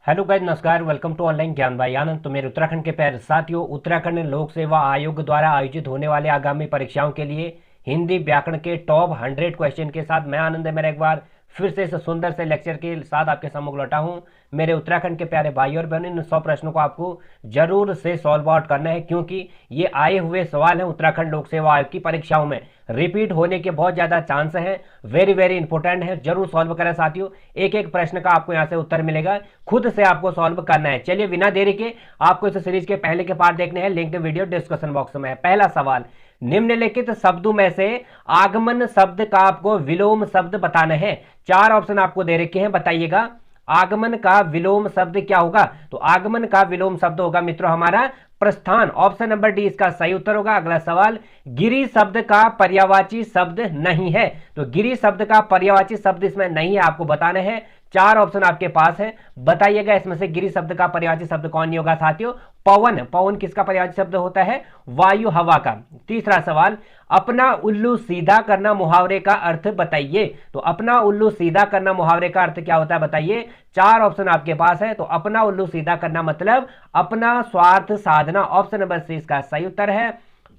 Hello guys, नमस्कार। Welcome to online ज्ञान भाई आनंद। तो मेरे उत्तराखंड के प्यारे साथियों, उत्तराखंड लोक सेवा आयोग द्वारा आयोजित होने वाले आगामी परीक्षाओं के लिए हिंदी व्याकरण के टॉप 100 क्वेश्चन के साथ मैं आनंद है मेरा एक बार फिर से इस सुंदर से लेक्चर के साथ आपके सम्मुख लौटा हूं। मेरे उत्तराखंड के प्यारे भाई और बहनों, इन 100 प्रश्नों को आपको जरूर से सॉल्व आउट करना है, क्योंकि ये आए हुए सवाल हैं उत्तराखंड लोक सेवा आयोग की परीक्षाओं में रिपीट होने के बहुत ज्यादा चांस हैं। वेरी वेरी इंपॉर्टेंट है, जरूर सॉल्व करें साथियों। एक एक प्रश्न का आपको यहां से उत्तर मिलेगा, खुद से आपको सॉल्व करना है। चलिए बिना देरी के आपको इस सीरीज के पहले के पार्ट देखने हैं, लिंक वीडियो डिस्क्रिप्शन बॉक्स में है। पहला सवाल, निम्नलिखित शब्दों में से आगमन शब्द का आपको विलोम शब्द बताना है। 4 ऑप्शन आपको दे रखे हैं, बताइएगा आगमन का विलोम शब्द क्या होगा। तो आगमन का विलोम शब्द होगा मित्रों हमारा प्रस्थान। ऑप्शन नंबर डी इसका सही उत्तर होगा। अगला सवाल, गिरि शब्द का पर्यायवाची शब्द नहीं है। तो गिरि शब्द का पर्यायवाची शब्द इसमें नहीं है, आपको बताना है। 4 ऑप्शन आपके पास है, बताइएगा इसमें से गिरि शब्द का पर्यायवाची शब्द कौन नहीं होगा साथियों। पवन। पवन किसका पर्यायवाची शब्द होता है? वायु, हवा का। तीसरा सवाल, अपना उल्लू सीधा करना मुहावरे का अर्थ बताइए। तो अपना उल्लू सीधा करना मुहावरे का अर्थ क्या होता है बताइए। 4 ऑप्शन आपके पास है। तो अपना उल्लू सीधा करना मतलब अपना स्वार्थ साधना। ऑप्शन नंबर सी इसका सही उत्तर है।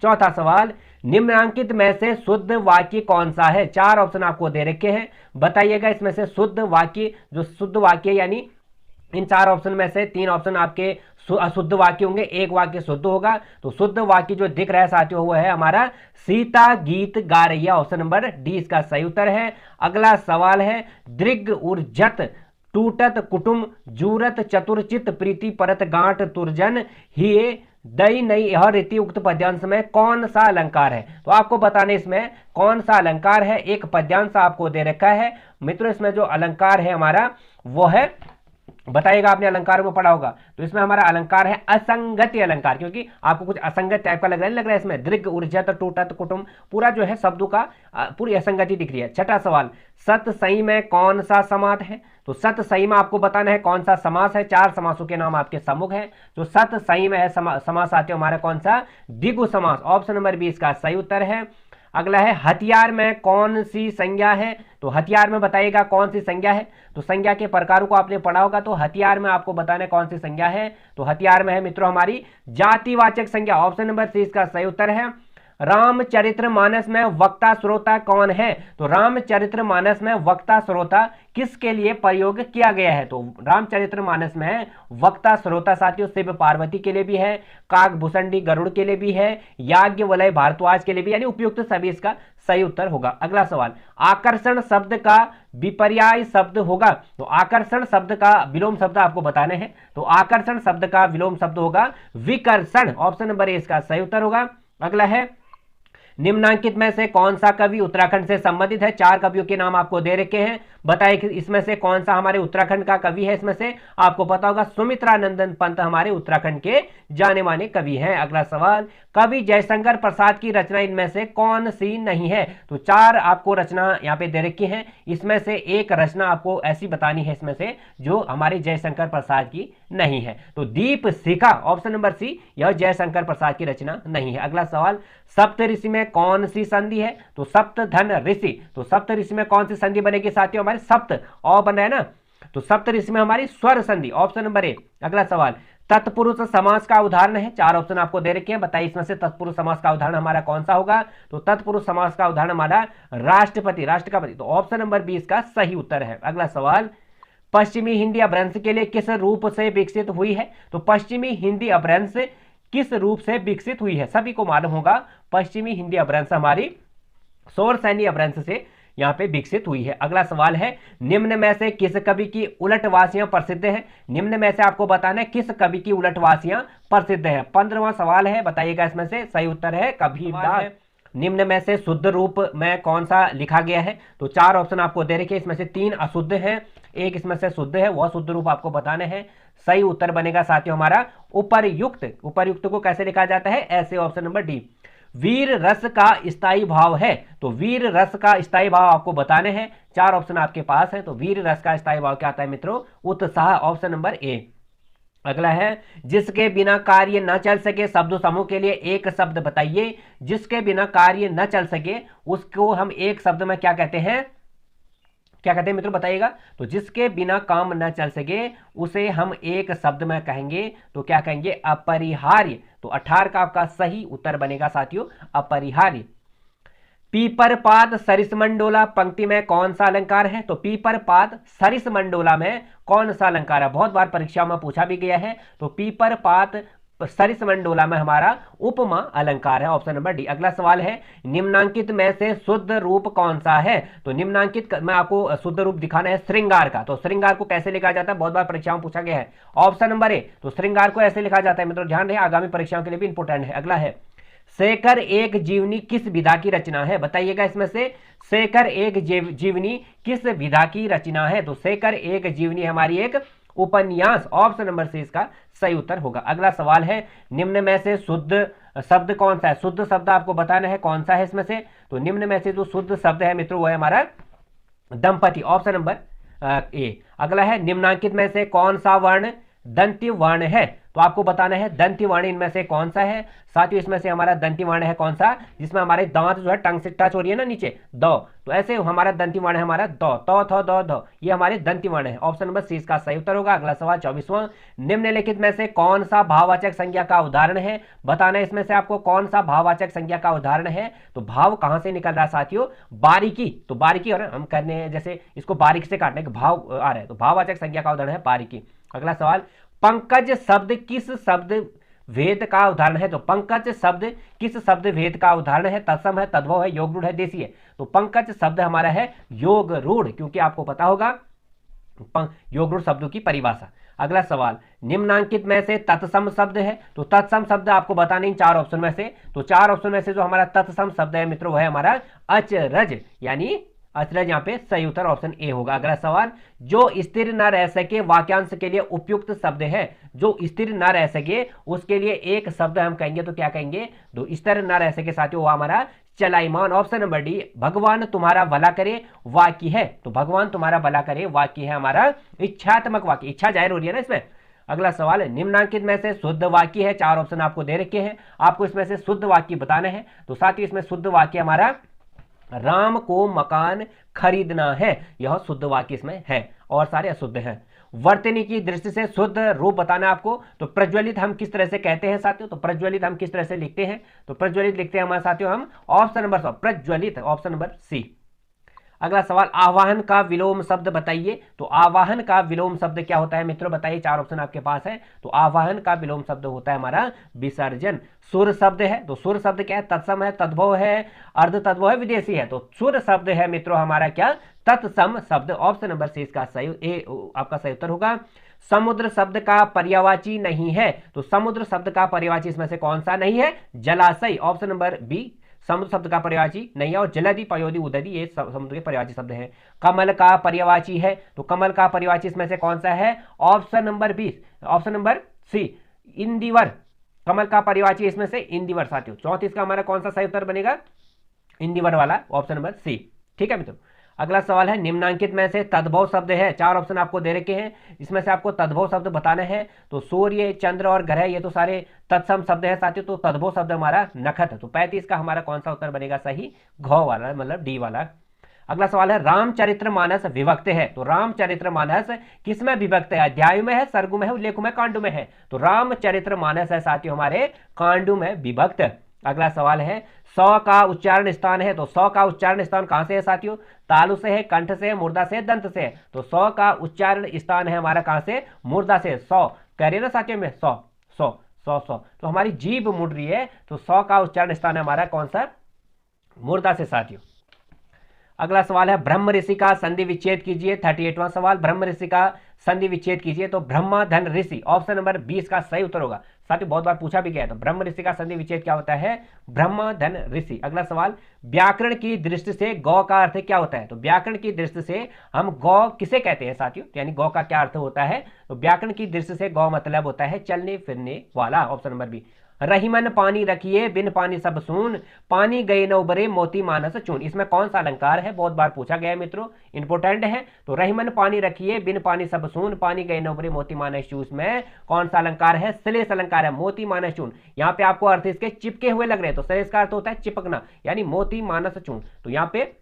चौथा सवाल, निम्नांकित में से शुद्ध वाक्य कौन सा है। 4 ऑप्शन आपको दे रखे हैं, बताइएगा इसमें से शुद्ध वाक्य, जो शुद्ध वाक्य यानी इन 4 ऑप्शन में से 3 ऑप्शन आपके अशुद्ध वाक्य होंगे, एक वाक्य शुद्ध होगा। तो शुद्ध वाक्य जो दिख रहा है साथियों वो है हमारा सीता गीत गा रही है। ऑप्शन नंबर डी इसका सही उत्तर है। अगला सवाल है, दृग उर्जत टूटत कुटुम जूरत चतुरचित प्रीति परत गांठ तुरजन ही दई नई यह रीति उक्त पद्यांश में कौन सा अलंकार है। तो आपको बताने इसमें कौन सा अलंकार है। एक पद्यांश आपको दे रखा है मित्रों, इसमें जो अलंकार है हमारा वो है, बताइएगा आपने अलंकार में पढ़ा होगा। तो इसमें हमारा अलंकार है असंगति अलंकार, क्योंकि आपको कुछ असंगत टाइप का लग रहा है इसमें। दृग ऊर्जत टूटत कुटुम पूरा जो है शब्दों का पूरी असंगति दिख रही है। छठा सवाल, सत सही में कौन सा समास है। तो सत सही में आपको बताना है कौन सा समास है। 4 समासों के नाम आपके सम्मुख है। तो सत सही में है समास आते हमारा कौन सा, द्विगु समास। ऑप्शन नंबर बी इसका सही उत्तर है। अगला है, हथियार में कौन सी संज्ञा है। तो हथियार में बताइएगा कौन सी संज्ञा है। तो संज्ञा के प्रकारों को आपने पढ़ा होगा, तो हथियार में आपको बताना है कौन सी संज्ञा है। तो हथियार में है मित्रों हमारी जातिवाचक संज्ञा। ऑप्शन नंबर सी इसका सही उत्तर है। रामचरितमानस में वक्ता श्रोता कौन है। तो रामचरितमानस में वक्ता श्रोता किसके लिए प्रयोग किया गया है। तो रामचरितमानस में वक्ता श्रोता साथियों शिव पार्वती के लिए भी है, काकभूषणी गरुड़ के लिए भी है, याज्ञवल्क्य भारद्वाज के लिए भी, यानी उपयुक्त सभी इसका सही उत्तर होगा। अगला सवाल, आकर्षण शब्द का विपर्याय शब्द होगा। तो आकर्षण शब्द का विलोम शब्द आपको बताने हैं। तो आकर्षण शब्द का विलोम शब्द होगा विकर्षण। ऑप्शन नंबर ए इसका सही उत्तर होगा। अगला है, निम्नांकित में से कौन सा कवि उत्तराखंड से संबंधित है। 4 कवियों के नाम आपको दे रखे हैं, बताइए कि इसमें से कौन सा हमारे उत्तराखंड का कवि है। इसमें से आपको पता होगा सुमित्रा नंदन पंत हमारे उत्तराखंड के जाने माने कवि हैं। अगला सवाल, कवि जयशंकर प्रसाद की रचना इनमें से कौन सी नहीं है। तो 4 आपको रचना यहाँ पे दे रखी है, इसमें से एक रचना आपको ऐसी बतानी है इसमें से जो हमारे जयशंकर प्रसाद की नहीं है। तो दीप शिखा, ऑप्शन नंबर सी, यह जयशंकर प्रसाद की रचना नहीं है। अगला सवाल, सप्त ऋषि में कौन सी संधि है। तो सप्त धन ऋषि। तो सप्त ऋषि में कौन सी संधि बनेगी साथियों, हमारे सप्त और बन रहा है ना। तो सप्त ऋषि में हमारी स्वर संधि। Option number A. अगला सवाल, तत्पुरुष समास का उदाहरण है। 4 ऑप्शन आपको दे रखे हैं, बताइए इसमें से तत्पुरुष समास का उदाहरण हमारा कौन सा होगा। तो तत्पुरुष समास का उदाहरण हमारा राष्ट्रपति, राष्ट्र का पति। तो ऑप्शन नंबर बी इसका सही उत्तर है। अगला सवाल, पश्चिमी हिंदी अपभ्रंश के लिए किस रूप से विकसित हुई है। तो पश्चिमी हिंदी अपभ्रंश किस रूप से विकसित हुई है, सभी को मालूम होगा। पश्चिमी हिंदी अपभ्रंश हमारी सौर सैन्य अपभ्रंश से यहां पे विकसित हुई है। अगला सवाल है, निम्न में से किस कवि की उलटवासियां प्रसिद्ध हैं। निम्न में से आपको बताना है किस कवि की उलटवासियां प्रसिद्ध हैं। 15वां सवाल है, बताइएगा इसमें से सही उत्तर है कबीरदास। निम्न में से शुद्ध रूप में कौन सा लिखा गया है। तो 4 ऑप्शन आपको दे रखे, इसमें से 3 अशुद्ध हैं, एक इसमें से शुद्ध है, वह शुद्ध रूप आपको बताने हैं। सही उत्तर बनेगा साथियों हमारा उपर्युक्त। उपर्युक्त को कैसे लिखा जाता है, ऐसे। Option number D. वीर रस का स्थायी भाव है। तो वीर रस का स्थायी भाव आपको बताने हैं। 4 ऑप्शन आपके पास है। तो वीर रस का स्थायी भाव क्या आता है मित्रों, उत्साह। Option number A. अगला है, जिसके बिना कार्य न चल सके शब्द समूह के लिए एक शब्द बताइए। जिसके बिना कार्य न चल सके उसको हम एक शब्द में क्या कहते हैं, क्या कहते हैं मित्रों बताइएगा? तो जिसके बिना काम न चल सके उसे हम एक शब्द में कहेंगे, तो क्या कहेंगे? अपरिहार्य। तो 18 का आपका सही उत्तर बनेगा साथियों अपरिहार्य। पीपर पाद सरिसमंडोला पंक्ति में कौन सा अलंकार है? तो पीपर पाद सरिसमंडोला में कौन सा अलंकार है? बहुत बार परीक्षा में पूछा भी गया है। तो पीपर पाद सरिसमंडोला में हमारा उपमा अलंकार है, ऑप्शन नंबर डी। अगला सवाल है निम्नांकित में से शुद्ध रूप कौन सा है? तो निम्नांकित में आपको शुद्ध रूप दिखाना है श्रृंगार का। तो श्रृंगार को कैसे लिखा जाता है? बहुत बार परीक्षाओं में पूछा गया है, ऑप्शन नंबर ए। तो श्रृंगार को ऐसे लिखा जाता है मित्रों, ध्यान रहे आगामी परीक्षाओं के लिए भी इंपोर्टेंट है। अगला है शेखर एक जीवनी किस विधा की रचना है? बताइएगा इसमें से शेखर एक जीवनी किस विधा की रचना है? तो शेखर एक जीवनी हमारी एक उपन्यास, ऑप्शन नंबर सी इसका सही उत्तर होगा। अगला सवाल है निम्न में से शुद्ध शब्द कौन सा है? शुद्ध शब्द आपको बताना है कौन सा है इसमें से। तो निम्न में से जो शुद्ध शब्द है मित्रों वो है हमारा दंपति, ऑप्शन नंबर ए। अगला है निम्नांकित में से कौन सा वर्ण दंती वर्ण है? तो आपको बताना है दंती वर्ण इनमें से कौन सा है। साथियों इसमें से हमारा दंती वर्ण है कौन सा? जिसमें हमारे दांत जो है टंग से टच हो रही है ना नीचे, दो। तो ऐसे हमारा दंती वर्ण है हमारा दो, तो थो दो धो, ये हमारे दंती वर्ण है, ऑप्शन नंबर सी इसका सही उत्तर होगा। अगला सवाल 24वां, निम्नलिखित में से कौन सा भाववाचक संज्ञा का उदाहरण है? बताना है इसमें से आपको कौन सा भाववाचक संज्ञा का उदाहरण है। तो भाव कहां से निकल रहा है साथियों? बारीकी। तो बारीकी और हम करने जैसे इसको बारीक से काटने के भाव आ रहे हैं, तो भाववाचक संज्ञा का उदाहरण है बारीकी। अगला सवाल पंकज शब्द किस शब्द भेद का उदाहरण है? तो पंकज शब्द किस शब्द भेद का उदाहरण है? तत्सम है, तद्भव है, योग रूढ़ है, देशी है। तो पंकज शब्द हमारा है योग रूढ़, क्योंकि आपको पता होगा योग रूढ़ शब्दों की परिभाषा। अगला सवाल निम्नांकित में से तत्सम शब्द है? तो तत्सम शब्द आपको बताना इन 4 ऑप्शन में से। तो 4 ऑप्शन में से जो हमारा तत्सम शब्द है मित्रों वह है हमारा अचरज, यानी अचरज यहाँ पे सही उत्तर ऑप्शन ए होगा। अगला सवाल जो स्थिर न रह सके वाक्यांश के लिए उपयुक्त शब्द है। जो स्थिर न रह सके उसके लिए एक शब्द हम कहेंगे, तो क्या कहेंगे? तो स्थिर न रह सके साथियों वो हमारा चलाइमान, ऑप्शन नंबर डी। भगवान तुम्हारा भला करे वाक्य है। तो भगवान तुम्हारा भला करे वाक्य है हमारा इच्छात्मक वाक्य, इच्छा जाहिर हो रही है ना इसमें। अगला सवाल है निम्नांकित में से शुद्ध वाक्य है, 4 ऑप्शन आपको दे रखे हैं, आपको इसमें से शुद्ध वाक्य बताना है। तो साथियों इसमें शुद्ध वाक्य हमारा राम को मकान खरीदना है, यह शुद्ध वाक्य इसमें है, और सारे अशुद्ध हैं। वर्तनी की दृष्टि से शुद्ध रूप बताना आपको। तो प्रज्वलित हम किस तरह से कहते हैं साथियों? तो प्रज्वलित हम किस तरह से लिखते हैं? तो प्रज्वलित लिखते हैं हमारे साथियों हम ऑप्शन नंबर प्रज्वलित, ऑप्शन नंबर सी। अगला सवाल आवाहन का विलोम शब्द बताइए। तो आवाहन का विलोम शब्द क्या होता है मित्रों बताइए, 4 ऑप्शन आपके पास है। तो आवाहन का विलोम शब्द होता है हमारा विसर्जन। सुर शब्द है, तो सुर शब्द क्या है? तत्सम है, तद्भव है, अर्ध तद्भव है, विदेशी है। तो सुर शब्द है मित्रों हमारा क्या? तत्सम शब्द, ऑप्शन नंबर सी इसका सही आपका सही उत्तर होगा। समुद्र शब्द का पर्यायवाची नहीं है। तो समुद्र शब्द का पर्यायवाची इसमें से कौन सा नहीं है? जलाशय, ऑप्शन नंबर बी समुद्र शब्द का पर्यायवाची नहीं है। और जलधि, पयोधि, उदधि ये समुद्र के पर्यायवाची शब्द हैं। कमल का पर्यायवाची है। तो कमल का पर्यायवाची इसमें से कौन सा है? Option number B, option number C इंदिवर। कमल का पर्यायवाची इसमें से इंदिवर साथियों। 34 का हमारा कौन सा सही उत्तर बनेगा? इंदिवर वाला, ऑप्शन नंबर सी। ठीक है मित्रों। अगला सवाल है निम्नांकित में से तद्भव शब्द है, 4 ऑप्शन आपको दे रखे हैं, इसमें से आपको तद्भव शब्द बताना है। तो सूर्य, चंद्र और ग्रह ये तो सारे तत्सम शब्द हैं साथियों। तो तद्भव शब्द हमारा नखत। तो 35 का हमारा कौन सा उत्तर बनेगा सही? घ वाला, मतलब डी वाला। अगला सवाल है रामचरितमानस विभक्त है। तो रामचरितमानस किसमें विभक्त है? अध्याय में है, सर्गु में है, उल्लेख में, कांडु में है। तो रामचरितमानस है साथियों हमारे कांडु में विभक्त। अगला सवाल है 100 का उच्चारण स्थान है। तो 100 का उच्चारण स्थान कहां से है साथियों? तालु से है, कंठ से है, मुर्दा से है, दंत से है। तो 100 का उच्चारण स्थान है हमारा कहां से? मुर्दा से। 100 कह रही है ना साथियों में 100 100 100 100, तो हमारी जीभ मुड़ रही है। तो 100 का उच्चारण स्थान है हमारा कौन सा? मुर्दा से साथियों। अगला सवाल है ब्रह्म ऋषि का संधि विच्छेद कीजिए। 38वां सवाल ब्रह्म ऋषि का संधि विच्छेद कीजिए। तो ब्रह्मा धन ऋषि, ऑप्शन नंबर 20 का सही उत्तर होगा। साथियों बहुत बार पूछा भी गया है। तो ब्रह्म ऋषि का संधि विच्छेद क्या होता है? ब्रह्मा धन ऋषि। अगला सवाल व्याकरण की दृष्टि से गौ का अर्थ क्या होता है? तो व्याकरण की दृष्टि से हम गौ किसे कहते हैं साथियों? यानी गौ का क्या अर्थ होता है? तो व्याकरण की दृष्टि से गौ मतलब होता है चलने फिरने वाला, ऑप्शन नंबर बी। रहीमन पानी रखिए बिन पानी सब सून, पानी गए न उबरे मोती मानस चून। इसमें कौन सा अलंकार है? बहुत बार पूछा गया है मित्रों, इंपोर्टेंट है। तो रहीमन पानी रखिए बिन पानी सब सून, पानी गए न उबरे मोती मानस चून में कौन सा अलंकार है? श्लेष अलंकार है, मोती मानस चून। यहाँ पे आपको अर्थ इसके चिपके हुए लग रहे हैं। तो श्लेष का अर्थ होता है चिपकना, यानी मोती मानस चून। तो यहाँ पे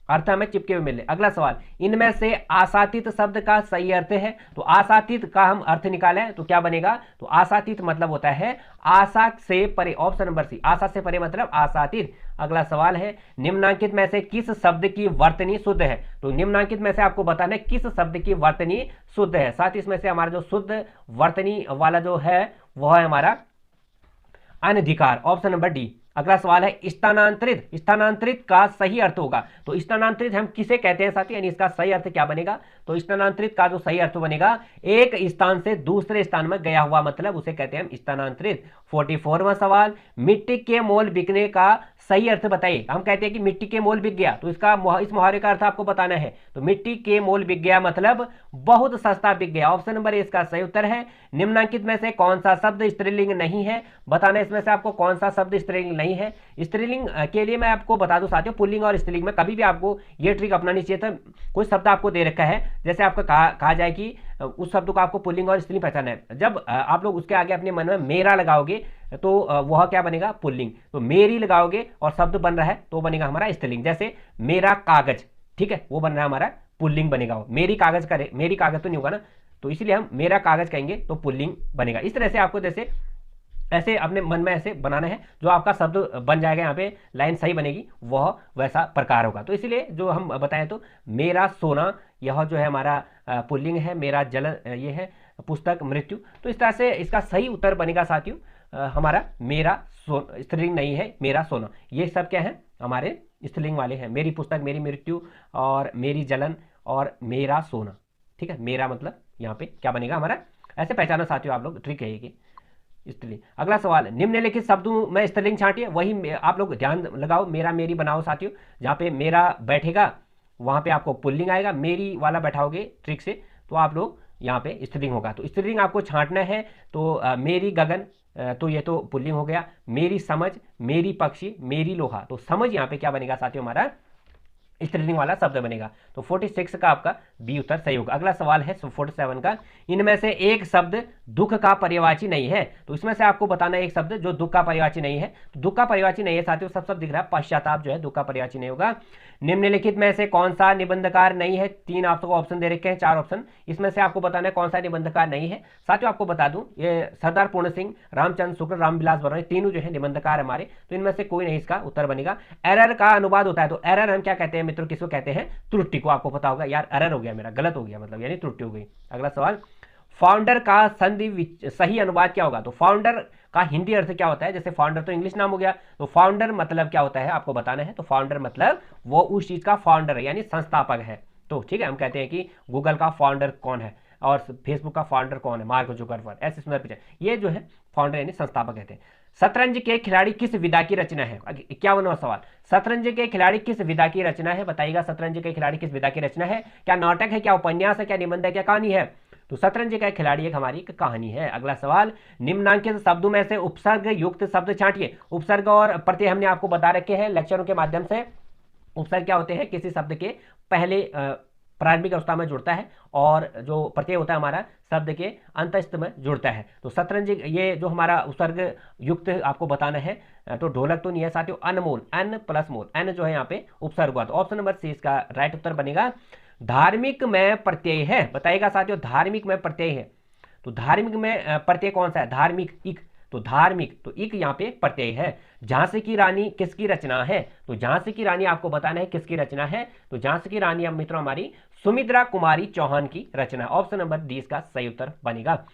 अर्थ हमें चिपके हुए मिले। अगला सवाल, इनमें से आसातित शब्द का सही अर्थ है, तो आसातित का हम अर्थ निकालें तो क्या बनेगा, तो आसातित मतलब होता है आशा से परे, ऑप्शन नंबर सी, आशा से परे मतलब आसातित। अगला सवाल है, निम्नांकित में से किस शब्द की वर्तनी शुद्ध है, तो निम्नांकित में से आपको बताना है किस शब्द की वर्तनी शुद्ध है। साथ ही इसमें से हमारा जो शुद्ध वर्तनी वाला जो है वह है हमारा अनधिकार, ऑप्शन नंबर डी। अगला सवाल है, स्थानांतरित, स्थानांतरित का सही अर्थ होगा, तो स्थानांतरित हम किसे कहते हैं साथी, यानी इसका सही अर्थ क्या बनेगा, तो स्थानांतरित का जो सही अर्थ बनेगा एक स्थान से दूसरे स्थान में गया हुआ, मतलब उसे कहते हैं हम स्थानांतरित। 44वां सवाल, मिट्टी के मोल बिकने का सही अर्थ बताइए। हम कहते हैं कि मिट्टी के मोल बिक गया, तो इसका इस मुहावरे का अर्थ आपको बताना है, तो मिट्टी के मोल बिक गया मतलब बहुत सस्ता बिक गया, ऑप्शन नंबर ए इसका सही उत्तर है। निम्नांकित में से कौन सा शब्द स्त्रीलिंग नहीं है, बताना इसमें से आपको कौन सा शब्द स्त्रीलिंग नहीं है। स्त्रीलिंग के लिए मैं आपको बता दूं साथियों, पुल्लिंग और स्त्रीलिंग में कभी भी आपको ये ट्रिक अपनानी चाहिए था। कोई शब्द आपको दे रखा है, जैसे आपको कहा जाए कि उस शब्द को आपको पुल्लिंग और स्त्रीलिंग पहचाना है, जब आप लोग उसके आगे अपने मन में मेरा लगाओगे तो वह क्या बनेगा, पुल्लिंग। तो मेरी लगाओगे और शब्द बन रहा है तो बनेगा हमारा स्त्रीलिंग। जैसे मेरा कागज, ठीक है, वो बन रहा है हमारा पुल्लिंग बनेगा। वो मेरी कागज करे, मेरी कागज तो नहीं होगा ना, तो इसलिए हम मेरा कागज कहेंगे तो पुल्लिंग बनेगा। इस तरह से आपको जैसे ऐसे अपने मन में ऐसे बनाना है, जो आपका शब्द बन जाएगा, यहाँ पे लाइन सही बनेगी, वह वैसा प्रकार होगा। तो इसलिए जो हम बताएं तो मेरा सोना, यह जो है हमारा पुल्लिंग है, मेरा जल ये है पुस्तक, मृत्यु। तो इस तरह से इसका सही उत्तर बनेगा साथियों हमारा मेरा स्त्रीलिंग नहीं है, मेरा सोना। ये सब क्या है, हमारे स्त्रीलिंग वाले हैं, मेरी पुस्तक, मेरी मृत्यु और मेरी जलन और मेरा सोना। ठीक है, मेरा मतलब यहाँ पे क्या बनेगा हमारा, ऐसे पहचाना साथियों आप लोग, ट्रिक है ये स्त्रीलिंग। अगला सवाल, निम्नलिखित शब्दों में स्त्रीलिंग छांटिए, वही आप लोग ध्यान लगाओ, मेरा मेरी बनाओ साथियों। जहाँ पे मेरा बैठेगा वहाँ पे आपको पुल्लिंग आएगा, मेरी वाला बैठाओगे ट्रिक से तो आप लोग यहाँ पे स्त्रीलिंग होगा। तो स्त्रीलिंग आपको छांटना है, तो मेरी गगन, तो ये तो पुल्लिंग हो गया। मेरी समझ, मेरी पक्षी, मेरी लोहा, तो समझ यहाँ पे क्या बनेगा साथियों, हमारा स्त्रीलिंग वाला शब्द बनेगा। तो 46 का आपका बी उत्तर सही होगा। अगला सवाल है 47 का, इनमें से एक शब्द दुख का पर्यायवाची नहीं है, तो इसमें से आपको बताना है एक शब्द जो दुख का पर्यायवाची नहीं है। तो दुख का पर्यायवाची नहीं है साथियों, सब शब्द दिख रहा है, पश्चाताप जो है दुख का पर्यायवाची नहीं होगा। निम्नलिखित में से कौन सा निबंधकार नहीं है, तीन आपको ऑप्शन दे रखे हैं, 4 ऑप्शन, इसमें से आपको बताना है कौन सा निबंधकार नहीं है। साथियों आपको बता दूं, ये सरदार पूर्ण सिंह, रामचंद्र शुक्ल, रामविलास वर्मा, तीनों जो है निबंधकार हमारे, तो इनमें से कोई नहीं इसका उत्तर बनेगा। एरर का अनुवाद होता है, तो एरर हम क्या कहते हैं मित्रों, किसको कहते हैं, त्रुटि को। आपको पता होगा यार, एरर हो गया मेरा, गलत हो गया मतलब, यानी त्रुटि हो गई। अगला सवाल, फाउंडर का संधि सही अनुवाद क्या होगा, तो फाउंडर का हिंदी अर्थ क्या होता है, जैसे फाउंडर तो इंग्लिश नाम हो गया, तो फाउंडर मतलब क्या होता है आपको बताना है। तो फाउंडर मतलब वो उस चीज का फाउंडर है, यानी संस्थापक है। तो ठीक है, हम कहते हैं कि गूगल का फाउंडर कौन है और फेसबुक का फाउंडर कौन है, मार्क जुकरबर्ग, ऐसे सुंदर पिक्चर, ये जो है फाउंडर यानी संस्थापक कहते हैं। शतरंज के खिलाड़ी किस विधा की रचना है, 51वां सवाल, शतरंज के खिलाड़ी किस विधा की रचना है, बताइएगा शतरंज के खिलाड़ी किस विधा की रचना है, क्या नाटक है, क्या उपन्यास है, क्या निबंध है, क्या कहानी है, तो शतरंज का खिलाड़ी एक हमारी कहानी है। अगला सवाल, निम्नांकित शब्दों में से उपसर्ग युक्त शब्द छांटिए। उपसर्ग और प्रत्यय हमने आपको बता रखे हैं लेक्चरों के माध्यम से। उपसर्ग क्या होते हैं, किसी शब्द के पहले प्रारंभिक अवस्था में जुड़ता है, और जो प्रत्यय होता है हमारा शब्द के अंतस्थ में जुड़ता है। तो शतरंज ये जो हमारा उपसर्ग युक्त आपको बताना है, तो ढोलक तो नहीं है साथियों, अनमोल, एन प्लस मोल, एन जो है यहाँ पे उपसर्ग हुआ, तो ऑप्शन नंबर सी इसका राइट उत्तर बनेगा। धार्मिक में प्रत्यय है, बताइएगा साथियों, धार्मिक में प्रत्यय है, तो धार्मिक में प्रत्यय कौन सा है, धार्मिक, इक, तो धार्मिक, तो इक यहाँ पे प्रत्यय है। झांसी की रानी किसकी रचना है, तो झांसी की रानी आपको बताना है किसकी रचना है, तो झांसी की रानी अब मित्रों हमारी सुमित्रा कुमारी चौहान की रचना, ऑप्शन नंबर डी इसका सही उत्तर बनेगा।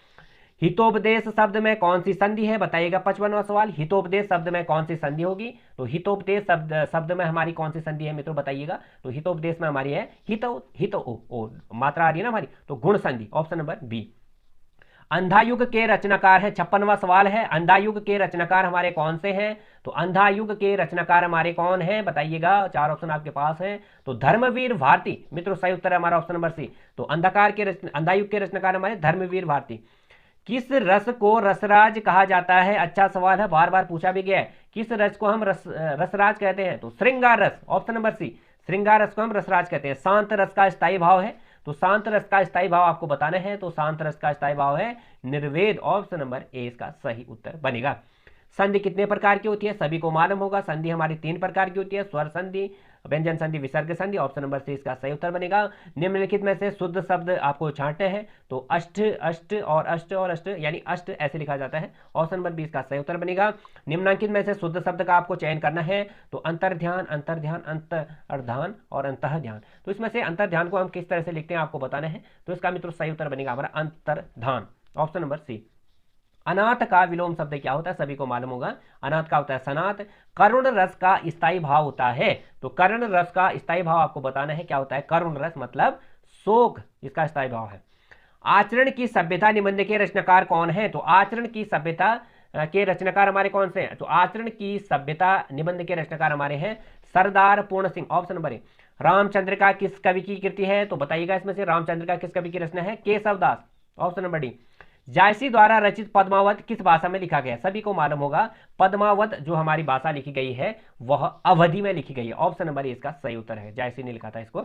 हितोपदेश शब्द में कौन सी संधि है, बताइएगा 55वां सवाल, हितोपदेश शब्द में कौन सी संधि होगी, तो हितोपदेश शब्द में हमारी कौन सी संधि है मित्रों बताइएगा, तो हितोपदेश में हमारी है हितो मात्रा आ रही है ना हमारी, तो गुण संधि, ऑप्शन नंबर बी। अंधायुग के रचनाकार है, 56वां सवाल है, अंधायुग के रचनाकार हमारे कौन से हैं, तो अंधायुग के रचनाकार हमारे कौन हैं बताइएगा, 4 ऑप्शन आपके पास हैं, तो धर्मवीर भारती, मित्रों सही उत्तर है हमारा ऑप्शन नंबर सी। तो अंधायुग के रचनाकार हमारे धर्मवीर भारती। किस रस को रसराज कहा जाता है, अच्छा सवाल है, बार बार पूछा भी गया है, किस रस को हम रसराज कहते हैं, तो श्रृंगार रस, ऑप्शन नंबर सी, श्रृंगार रस को हम रसराज कहते हैं। शांत रस का स्थायी भाव है, तो शांत रस का स्थायी भाव आपको बताना है, तो शांत रस का स्थायी भाव है निर्वेद, ऑप्शन नंबर ए इसका सही उत्तर बनेगा। संधि कितने प्रकार की होती है, सभी को मालूम होगा, संधि हमारी 3 प्रकार की होती है, स्वर संधि, व्यंजन संधि, विसर्ग संधि। ऑप्शन नंबर सी इसका सही उत्तर बनेगा। निम्नलिखित में से शुद्ध शब्द आपको छांटने हैं, तो अष्ट, अष्ट और अष्ट और अष्ट यानी अष्ट ऐसे लिखा जाता है। ऑप्शन नंबर बी इसका सही उत्तर बनेगा। निम्नांकित में से शुद्ध शब्द का आपको चयन करना है, तो अंतर्ध्यान, अंतर्ध्यान, अंतर्धान और अंतःध्यान। तो इसमें से अंतर्ध्यान को हम किस तरह से लिखते हैं आपको बताना है, तो इसका मित्रों सही उत्तर बनेगा हमारा अंतर्धान। Option number C. अनाथ का विलोम शब्द क्या होता है, सभी को मालूम होगा। अनाथ का होता है सनाथ। करुण रस का स्थायी भाव होता है, तो करुण रस का स्थायी भाव आपको बताना है क्या होता है। करुण रस मतलब शोक, इसका स्थायी भाव है। आचरण की सभ्यता निबंध के रचनाकार कौन है, तो आचरण की सभ्यता के रचनाकार हमारे कौन से हैं, तो आचरण की सभ्यता निबंध के रचनाकार हमारे हैं सरदार पूर्ण Singh. Option number A. Ramchandra का किस कवि की कृति है, तो बताइएगा इसमें से रामचंद्र का किस कवि की रचना है, Keshavdas. Option number D. Jayasi द्वारा रचित पद्मावत किस भाषा में लिखा गया, सभी को मालूम होगा पद्मावत जो हमारी भाषा लिखी गई है वह अवधि में लिखी गई है। ऑप्शन नंबर ए इसका सही उत्तर है, जायसी ने लिखा था इसको।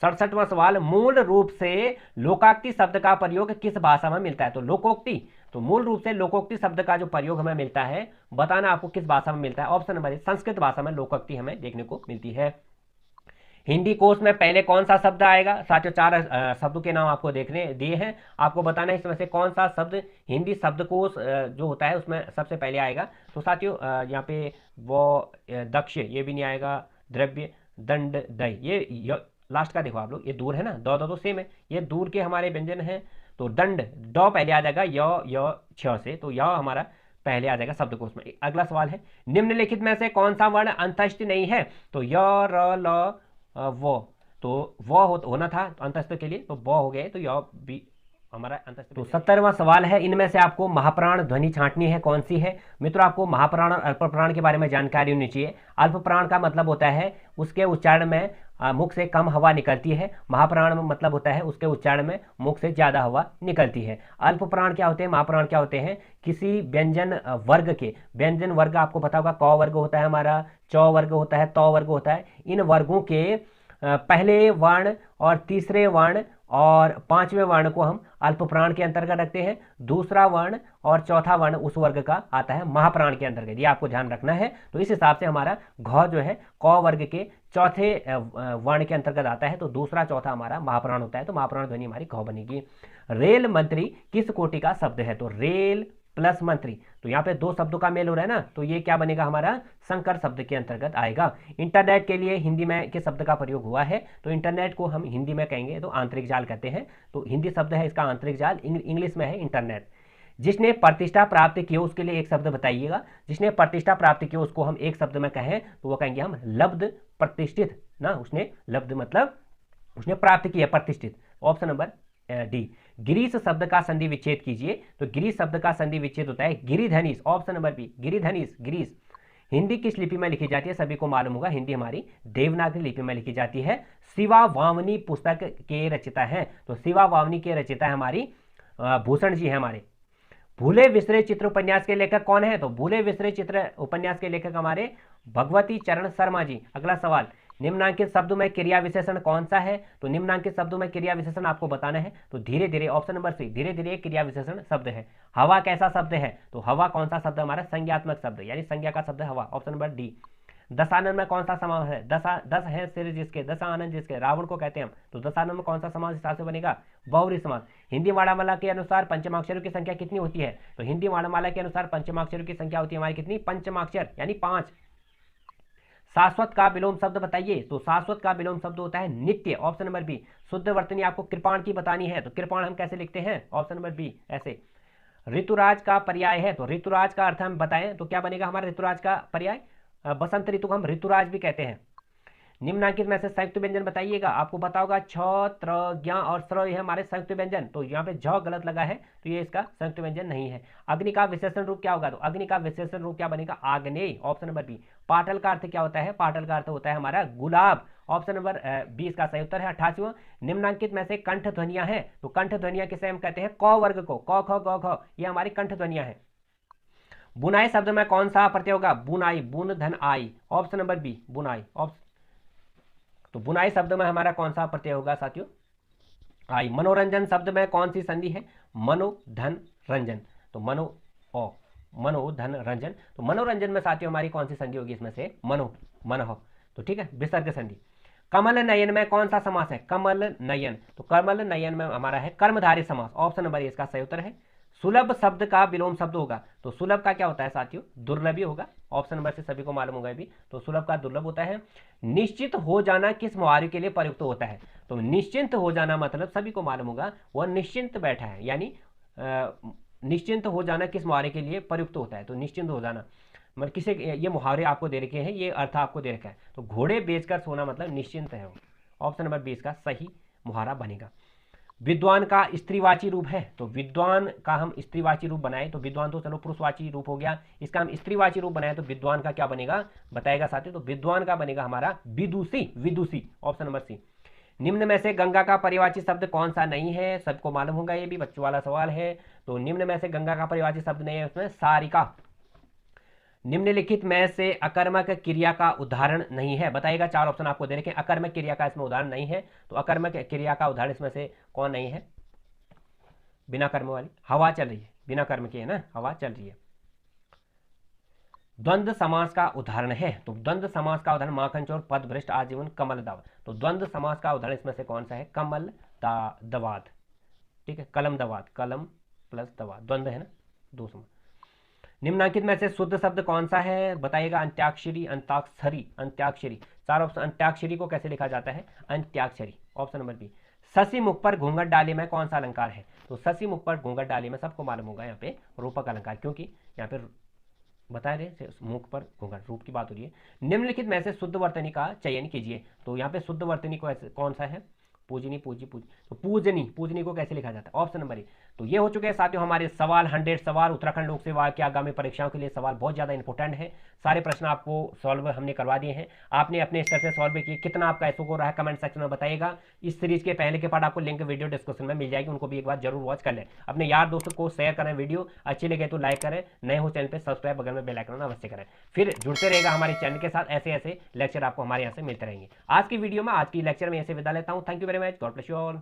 67वां सवाल, मूल रूप से लोकोक्ति शब्द का प्रयोग किस भाषा में मिलता है, तो लोकोक्ति, तो मूल रूप से लोकोक्ति शब्द का जो प्रयोग हमें मिलता है बताना आपको किस भाषा में मिलता है। ऑप्शन नंबर ए संस्कृत भाषा में लोकोक्ति हमें देखने को मिलती है। हिंदी कोश में पहले कौन सा शब्द आएगा, साथियों 4 शब्दों के नाम आपको देखने दिए हैं, आपको बताना है इसमें से कौन सा शब्द हिंदी शब्दकोश जो होता है उसमें सबसे पहले आएगा। तो साथियों यहाँ पे वो दक्ष ये भी नहीं आएगा, द्रव्य, दंड, दय, ये लास्ट का देखो आप लोग, ये दूर है ना, दो तो सेम है, ये दूर के हमारे व्यंजन हैं। तो दंड, ड पहले आ जाएगा य छ से, तो य हमारा पहले आ जाएगा शब्दकोश में। अगला सवाल है, निम्नलिखित में से कौन सा वर्ण अंतस्थ नहीं है, तो य र ल वो, तो वो होना था अंतस्थ के लिए, तो वो हो गए, तो यह भी हमारा अंतस्थ। तो 70वां सवाल है, इनमें से आपको महाप्राण ध्वनि छांटनी है, कौन सी है। मित्रों आपको महाप्राण और अल्पप्राण के बारे में जानकारी होनी चाहिए। अल्पप्राण का मतलब होता है उसके उच्चारण में मुख से कम हवा निकलती है। महाप्राण में मतलब होता है उसके उच्चारण में मुख से ज्यादा हवा निकलती है। अल्पप्राण क्या होते हैं, महाप्राण क्या होते हैं, किसी व्यंजन वर्ग के, व्यंजन वर्ग आपको पता होगा क वर्ग होता है हमारा, च वर्ग होता है, त वर्ग होता है, इन वर्गों के पहले वर्ण और तीसरे वर्ण और 5वें वर्ण को हम अल्पप्राण के अंतर्गत रखते हैं। दूसरा वर्ण और चौथा वर्ण उस वर्ग का आता है महाप्राण के अंतर्गत, ये आपको ध्यान रखना है। तो इस हिसाब से हमारा घ जो है क वर्ग के चौथे वर्ण के अंतर्गत आता है, तो दूसरा चौथा हमारा महाप्राण होता है, तो महाप्राण ध्वनि हमारी घ बनेगी। रेल मंत्री किस कोटि का शब्द है, तो रेल प्लस मंत्री, तो यहाँ पे 2 शब्दों का मेल हो रहा है ना, तो ये क्या बनेगा हमारा संकर शब्द के अंतर्गत आएगा। इंटरनेट के लिए हिंदी में किस शब्द का प्रयोग हुआ है, तो इंटरनेट को हम हिंदी में कहेंगे तो आंतरिक जाल कहते हैं, तो हिंदी शब्द है इसका आंतरिक जाल, इंग्लिश में है इंटरनेट। जिसने प्रतिष्ठा प्राप्त की उसके लिए एक शब्द बताइएगा, जिसने प्रतिष्ठा प्राप्त की उसको हम एक शब्द में कहें तो वो कहेंगे हम लब्ध प्रतिष्ठित ना, उसने लब्ध मतलब उसने प्राप्त किया प्रतिष्ठित। Option number D. गिरीश शब्द का संधि विच्छेद कीजिए, तो गिरीश शब्द का संधि विच्छेद होता है गिरिधनीश। ऑप्शन नंबर बी गिरिधनीश, गिरीश। हिंदी किस लिपि में लिखी जाती है, सभी को मालूम होगा हिंदी हमारी देवनागरी लिपि में लिखी जाती है। शिवा वामनी पुस्तक के रचिता हैं, तो शिवा वामनी के रचिता है हमारी भूषण जी है हमारे। भूले विसरे चित्र उपन्यास के लेखक कौन है, तो भूले विसरे चित्र उपन्यास के लेखक हमारे भगवती चरण शर्मा जी। अगला सवाल, निम्नांकित शब्दों में क्रिया विशेषण कौन सा है, तो निम्नांकित शब्दों में क्रिया विशेषण आपको बताना है, तो धीरे धीरे। ऑप्शन नंबर सी धीरे धीरे क्रिया विशेषण शब्द है। हवा कैसा शब्द है, तो हवा कौन सा शब्द हमारा संज्ञात्मक शब्द, यानी संज्ञा का शब्द हवा। Option number D. दशानन में कौन सा समास है, 10 है सिर जिसके, दशानन जिसके, रावण को कहते हैं हम, तो दशानन में कौन सा समास हिसाब से बनेगा, बहुव्रीहि समास। हिंदी वर्णमाला के अनुसार पंचमाक्षरों की संख्या कितनी होती है, तो हिंदी वर्णमाला के अनुसार पंचमाक्षरों की संख्या होती है हमारी कितनी, पंचमाक्षर यानी 5। शाश्वत का विलोम शब्द बताइए, तो शाश्वत का विलोम शब्द होता है नित्य। Option number B. शुद्ध वर्तनी आपको कृपाण की बतानी है, तो कृपाण हम कैसे लिखते हैं, ऑप्शन नंबर बी ऐसे। ऋतुराज का पर्याय है, तो ऋतुराज का अर्थ हम बताएं तो क्या बनेगा हमारा ऋतुराज का पर्याय, बसंत ऋतु को हम ऋतुराज भी कहते हैं। निम्नांकित में से संयुक्त व्यंजन बताइएगा, आपको पता होगा छ, त्र, ज्ञ और स्र ये हमारे संयुक्त व्यंजन, तो यहाँ पे झ गलत लगा है, तो ये इसका संयुक्त व्यंजन नहीं है। अग्नि का विशेषण रूप क्या होगा, तो अग्नि का विशेषण रूप क्या बनेगा, आग्नेय। Option number B. पाटल का अर्थ क्या होता है, पाटल का अर्थ होता है हमारा गुलाब। ऑप्शन नंबर बी इसका सही उत्तर है। 88वां, निम्नांकित में से कंठ ध्वनियां हैं, तो कंठ ध्वनियां किसे हम कहते हैं, क वर्ग को, क ख ग घ, ये हमारी कंठ ध्वनियां हैं। बुनाई शब्द में कौन सा प्रत्यय होगा, बुनाई, बुन धन आई। ऑप्शन नंबर बी बुनाई। तो बुनाई शब्द में हमारा कौन सा प्रत्यय होगा साथियों, आई। मनोरंजन शब्द में कौन सी संधि है, मनो धन रंजन, तो मनो धन रंजन, तो मनोरंजन में साथियों हमारी कौन सी संधि होगी, इसमें से मनो, मनः, तो ठीक है, विसर्ग संधि। कमल नयन में कौन सा समास है? कमल नयन, तो कमल नयन में हमारा है कर्मधारय समास, ऑप्शन नंबर ए इसका सही उत्तर है। सुलभ शब्द का विलोम शब्द होगा, तो सुलभ का क्या होता है साथियों? दुर्लभ ही होगा, ऑप्शन नंबर से सभी को मालूम होगा भी, तो सुलभ का दुर्लभ होता है। निश्चित हो जाना किस मुहावरे के लिए प्रयुक्त होता है? तो निश्चिंत हो जाना मतलब सभी को मालूम होगा, वह निश्चिंत बैठा है, यानी निश्चिंत हो जाना किस मुहावरे के लिए प्रयुक्त होता है? तो निश्चिंत हो जाना मतलब किसे, ये मुहावरे आपको दे रखे हैं, ये अर्थ आपको दे रखा है, तो घोड़े बेचकर सोना मतलब निश्चिंत है, ऑप्शन नंबर 20 का सही मुहावरा बनेगा। विद्वान का स्त्रीवाची रूप है, तो विद्वान का हम स्त्रीवाची रूप बनाए, तो विद्वान तो चलो पुरुषवाची रूप हो गया, इसका हम स्त्रीवाची रूप बनाए तो विद्वान का क्या बनेगा बताएगा साथियों? तो विद्वान का बनेगा हमारा विदुषी, विदुषी, ऑप्शन नंबर सी। निम्न में से गंगा का परिवाची शब्द कौन सा नहीं है? सबको मालूम होगा, ये भी बच्चों वाला सवाल है। तो निम्न में से गंगा का परिवाची शब्द नहीं है, उसमें सारिका। निम्नलिखित में से अकर्मक क्रिया का उदाहरण नहीं है, बताइएगा। चार ऑप्शन आपको दे रखे हैं, अकर्मक क्रिया का इसमें उदाहरण नहीं है, तो अकर्मक क्रिया का उदाहरण इसमें से कौन नहीं है? बिना कर्म वाली, हवा चल रही है, बिना कर्म की है ना, हवा चल रही है। द्वंद्व समास का उदाहरण है, तो द्वंद्व समास का उदाहरण माखन चोर, पद भ्रष्ट, आजीवन, कमल दवा। तो द्वंद्व समास का उदाहरण इसमें से कौन सा है? कमल दवाद, ठीक है, कलम दवाद, कलम प्लस दवाद, द्वंद्व है ना, दो समास। निम्नांकित में से शुद्ध शब्द कौन सा है बताइएगा? अंत्याक्षरी, अंताक्षरी, अंत्याक्षरी। चार ऑप्शन। अंत्याक्षरी को कैसे लिखा जाता है? अंत्याक्षरी, ऑप्शन नंबर बी। शशि मुख पर घूंघट डाले में कौन सा अलंकार है? तो शशि मुख पर घूंघट डाले में सबको मालूम होगा यहाँ पे रूपक अलंकार, क्योंकि यहाँ पे बता रहे मुख पर घूंघट, रूप की बात हो रही है। निम्नलिखित में से शुद्ध वर्तनी का चयन कीजिए, तो यहाँ पे शुद्ध वर्तनी को कौन सा है? पूजनी, पूजी, पूज, तो पूजनी, पूजनी को कैसे लिखा जाता है? Option number A. तो ये हो चुके हैं साथियों हमारे सवाल 100 सवाल उत्तराखंड लोक सेवा की आगामी परीक्षाओं के लिए। सवाल बहुत ज़्यादा इंपॉर्टेंट है, सारे प्रश्न आपको सॉल्व हमने करवा दिए हैं, आपने अपने स्तर से सॉल्व किए। कितना आपका ऐसा हो रहा है कमेंट सेक्शन में बताइएगा। इस सीरीज के पहले के पार्ट आपको लिंक वीडियो डिस्क्रिप्शन में मिल जाएगी, उनको भी एक बार जरूर वॉच कर लें। अपने यार दोस्तों को शेयर करें, वीडियो अच्छी लगे तो लाइक करें, नए हो चैनल पर सब्सक्राइब, बगल में बेल आइकन अवश्य करें। फिर जुड़ते रहेगा हमारे चैनल के साथ, ऐसे ऐसे लेक्चर आपको हमारे यहाँ से मिलते रहेंगे। आज की वीडियो में, आज की लेक्चर में ऐसे विदा लेता हूँ। Thank you very much, God bless you all.